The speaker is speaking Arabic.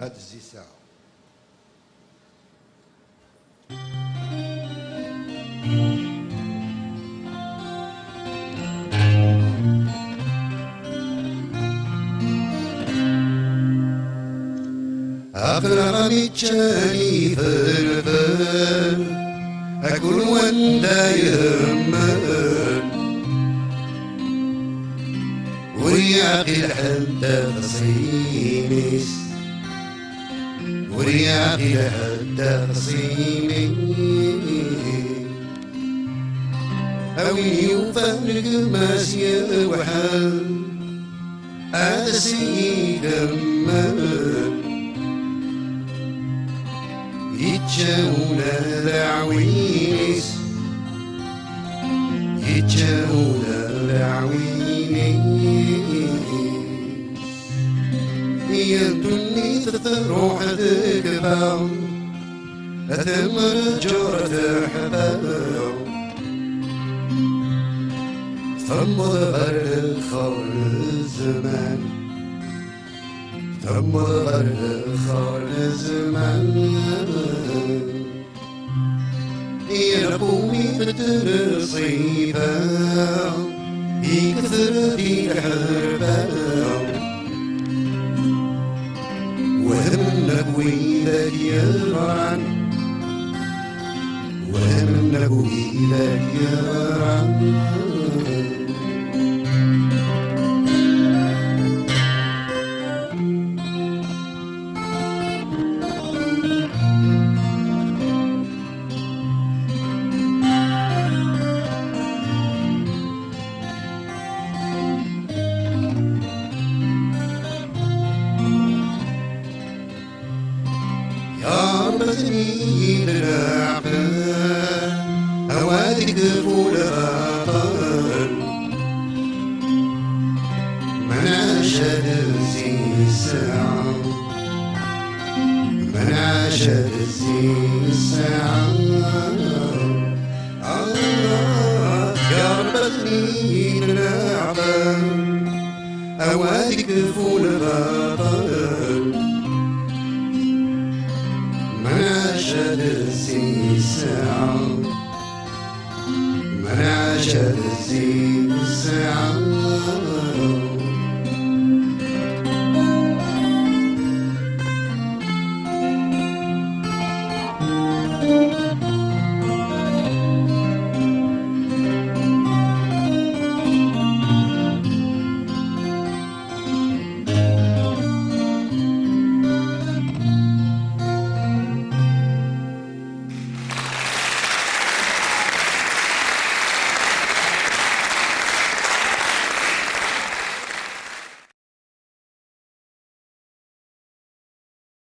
هاد الزي ساعة. أقرأني تشاني فرفر أكون وندا يهمل ورياقي لحد تصينيس ورياقي لحد تصينيس أوي وفرق ماسية وحال هذا سيد أمل يتجاونا العوينيس يتجاونا العوينيس يدني تروح تكبر أتمر جرة حباب ثم غير خور الزمان ثم غير خور الزمان يرقوني بترصيبا يكثر في الحربا وهمنا ويلك يرعن وهمنا ويلك يرعن بزميل العقل هوادك فول غطل من عاشد زي الساعة من عاشد زي الساعة يا رب زميل العقل هوادك فول غطل مناشد الزي ساعة مناشد الزي ساعة